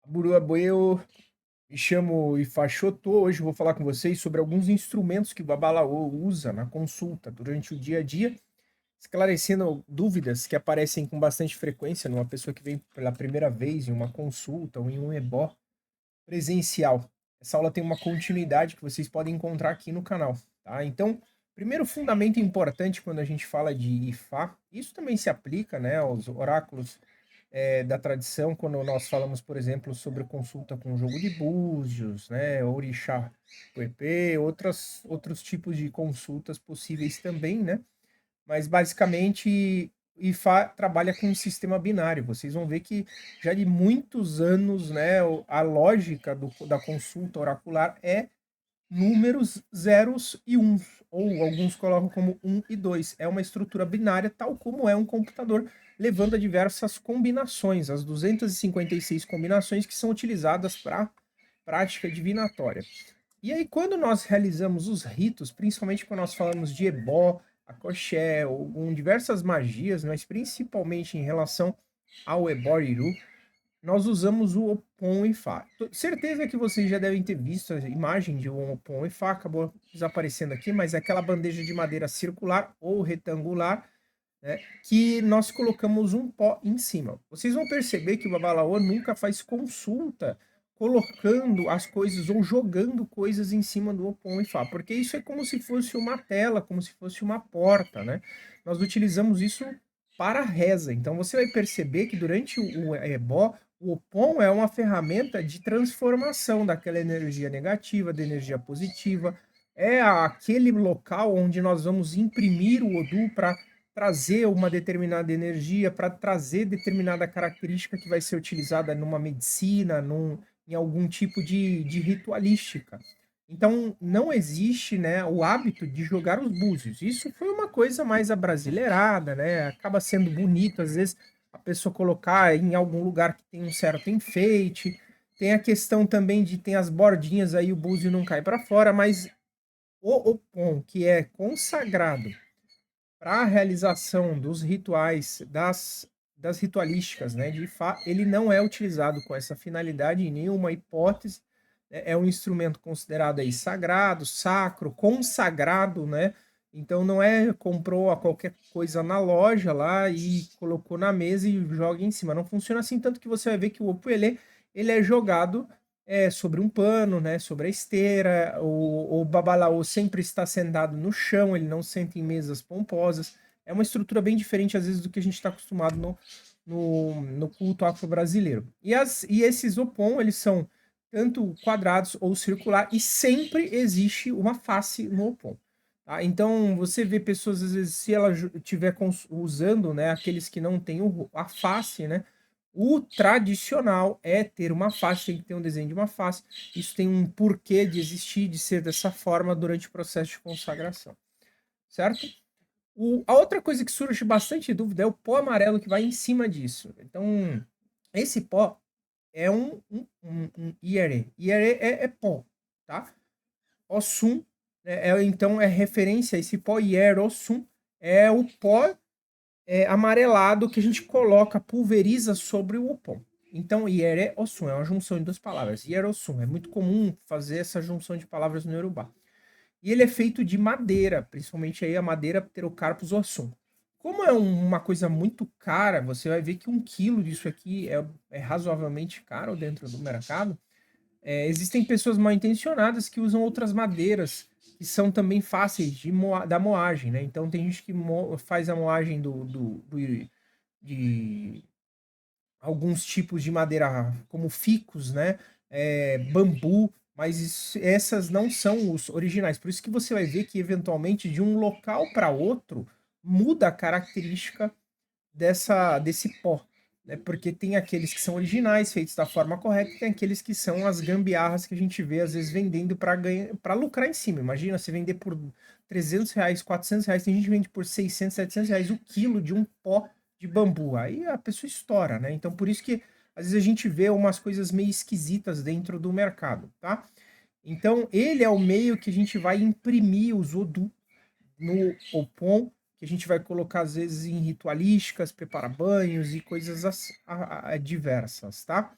Burua, eu me chamo Ifaxotô. Hoje eu vou falar com vocês sobre alguns instrumentos que o Babalaô usa na consulta durante o dia a dia, esclarecendo dúvidas que aparecem com bastante frequência numa pessoa que vem pela primeira vez em uma consulta ou em um ebó presencial. Essa aula tem uma continuidade que vocês podem encontrar aqui no canal, tá? Então, primeiro fundamento importante quando a gente fala de Ifá, isso também se aplica, né, aos oráculos da tradição, quando nós falamos, por exemplo, sobre consulta com jogo de búzios, né, orixá, puepê, outros tipos de consultas possíveis também, né? Mas basicamente Ifá trabalha com um sistema binário. Vocês vão ver que já de muitos anos, né, a lógica da consulta oracular é números zeros e uns, ou alguns colocam como um e dois. É uma estrutura binária, tal como é um computador, levando a diversas combinações, as 256 combinações que são utilizadas para prática divinatória. E aí, quando nós realizamos os ritos, principalmente quando nós falamos de ebó, acoxé, ou com diversas magias, mas principalmente em relação ao ebó-iru, nós usamos o Opon e Fá. Certeza que vocês já devem ter visto a imagem de um Opon e Fá, acabou desaparecendo aqui, mas é aquela bandeja de madeira circular ou retangular, né, que nós colocamos um pó em cima. Vocês vão perceber que o Babalaô nunca faz consulta colocando as coisas ou jogando coisas em cima do Opon e Fá, porque isso é como se fosse uma tela, como se fosse uma porta, né? Nós utilizamos isso para a reza. Então você vai perceber que durante o ebó, o Opon é uma ferramenta de transformação daquela energia negativa, da energia positiva. É aquele local onde nós vamos imprimir o Odu para trazer uma determinada energia, para trazer determinada característica que vai ser utilizada numa medicina, em algum tipo de ritualística. Então, não existe, né, o hábito de jogar os búzios. Isso foi uma coisa mais abrasileirada, né? Acaba sendo bonito, às vezes, a pessoa colocar em algum lugar que tem um certo enfeite. Tem a questão também de tem as bordinhas aí, o búzio não cai para fora, mas o Opon, que é consagrado para a realização dos rituais, das ritualísticas, né, de Fá, ele não é utilizado com essa finalidade em nenhuma hipótese. É um instrumento considerado aí sagrado, sacro, consagrado, né? Então não é comprou a qualquer coisa na loja lá e colocou na mesa e joga em cima. Não funciona assim, tanto que você vai ver que o ukulele ele é jogado sobre um pano, né, sobre a esteira. O babalaô sempre está sentado no chão, ele não senta em mesas pomposas. É uma estrutura bem diferente, às vezes, do que a gente está acostumado no culto afro-brasileiro. E esses opon, eles são tanto quadrados ou circular, e sempre existe uma face no opon. Tá? Então, você vê pessoas, às vezes, se ela estiver usando, né, aqueles que não têm a face, né, o tradicional é ter uma face, tem que ter um desenho de uma face. Isso tem um porquê de existir, de ser dessa forma durante o processo de consagração, certo? A outra coisa que surge bastante dúvida é o pó amarelo que vai em cima disso. Então, esse pó é um iere. Iere é pó, tá? Ossum, então é referência a esse pó iere ossum, é o pó amarelado que a gente coloca, pulveriza sobre o opon. Então, iere ossum é uma junção de duas palavras. Iere ossum é muito comum fazer essa junção de palavras no Yorubá. E ele é feito de madeira, principalmente aí a madeira Pterocarpus ossum. Como é uma coisa muito cara, você vai ver que 1 quilo disso aqui é razoavelmente caro dentro do mercado. Existem pessoas mal intencionadas que usam outras madeiras que são também fáceis da moagem, né? Então tem gente que faz a moagem de alguns tipos de madeira, como ficus, né? Bambu, mas essas não são os originais. Por isso que você vai ver que, eventualmente, de um local para outro, muda a característica desse pó. Né? Porque tem aqueles que são originais, feitos da forma correta, e tem aqueles que são as gambiarras que a gente vê, às vezes, vendendo para lucrar em cima. Imagina, você vender por R$ 300, R$ 400, tem gente que vende por R$ 600, R$ 700 o quilo de um pó de bambu. Aí a pessoa estoura, né? Então, por isso que às vezes a gente vê umas coisas meio esquisitas dentro do mercado, tá? Então, ele é o meio que a gente vai imprimir os Odu no Opon, que a gente vai colocar às vezes em ritualísticas, preparar banhos e coisas diversas, tá?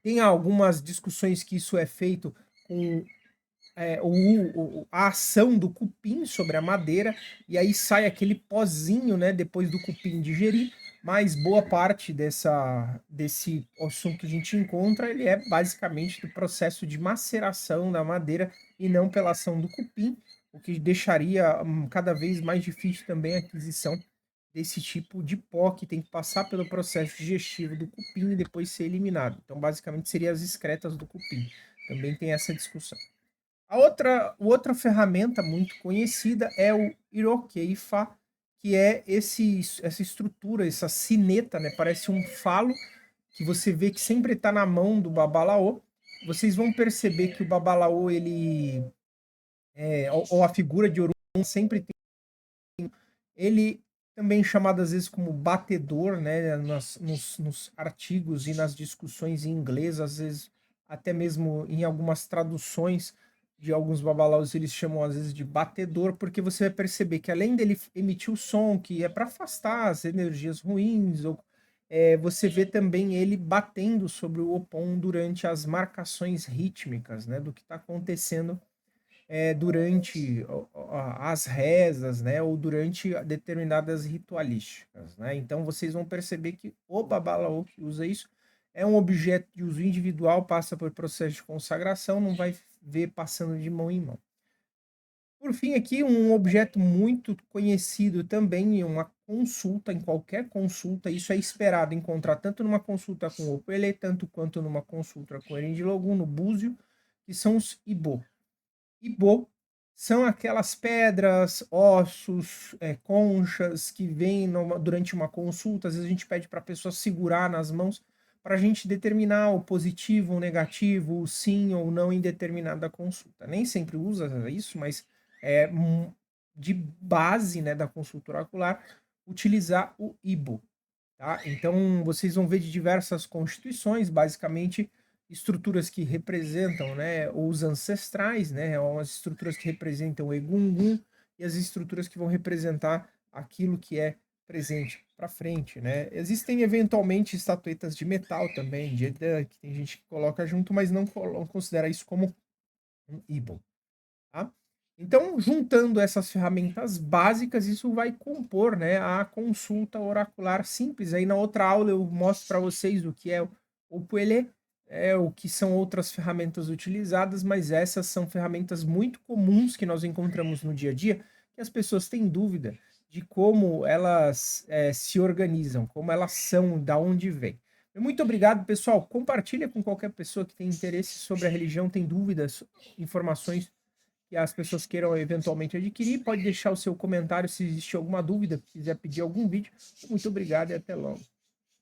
Tem algumas discussões que isso é feito com a ação do cupim sobre a madeira, e aí sai aquele pozinho, né, depois do cupim digerir, mas boa parte desse assunto que a gente encontra, ele é basicamente do processo de maceração da madeira e não pela ação do cupim, o que deixaria cada vez mais difícil também a aquisição desse tipo de pó que tem que passar pelo processo digestivo do cupim e depois ser eliminado. Então, basicamente, seriam as excretas do cupim. Também tem essa discussão. Outra ferramenta muito conhecida é o Irokeifa, que é essa estrutura, essa sineta, né? Parece um falo que você vê que sempre está na mão do babalaô. Vocês vão perceber que o babalaô, ou a figura de Orun sempre tem. Ele também chamado às vezes como batedor, né? Nos artigos e nas discussões em inglês, às vezes até mesmo em algumas traduções de alguns babalaos eles chamam às vezes de batedor, porque você vai perceber que além dele emitir o som, que é para afastar as energias ruins, você vê também ele batendo sobre o opon durante as marcações rítmicas, né, do que está acontecendo durante as rezas, né, ou durante determinadas ritualísticas, né? Então vocês vão perceber que o babalaô que usa isso é um objeto de uso individual, passa por processo de consagração, não vai ver passando de mão em mão. Por fim, aqui um objeto muito conhecido também em uma consulta, em qualquer consulta, isso é esperado encontrar tanto numa consulta com o Opelê, tanto quanto numa consulta com o Erindilogum, no Búzio, que são os Ibô. Ibô são aquelas pedras, ossos, conchas que vêm durante uma consulta. Às vezes a gente pede para a pessoa segurar nas mãos para a gente determinar o positivo, o negativo, o sim ou não em determinada consulta. Nem sempre usa isso, mas é de base, né, da consulta oracular utilizar o Ibo. Tá? Então vocês vão ver de diversas constituições, basicamente estruturas que representam, né, os ancestrais, né, as estruturas que representam o Egungun e as estruturas que vão representar aquilo que é presente para frente, né? Existem eventualmente estatuetas de metal também, que tem gente que coloca junto, mas não considera isso como um Ibon, tá? Então, juntando essas ferramentas básicas, isso vai compor, né, a consulta oracular simples. Aí na outra aula eu mostro para vocês o que é o Puelê, o que são outras ferramentas utilizadas, mas essas são ferramentas muito comuns que nós encontramos no dia a dia, que as pessoas têm dúvida de como elas se organizam, como elas são, da onde vêm. Muito obrigado, pessoal. Compartilha com qualquer pessoa que tem interesse sobre a religião, tem dúvidas, informações que as pessoas queiram eventualmente adquirir. Pode deixar o seu comentário se existe alguma dúvida, quiser pedir algum vídeo. Muito obrigado e até logo.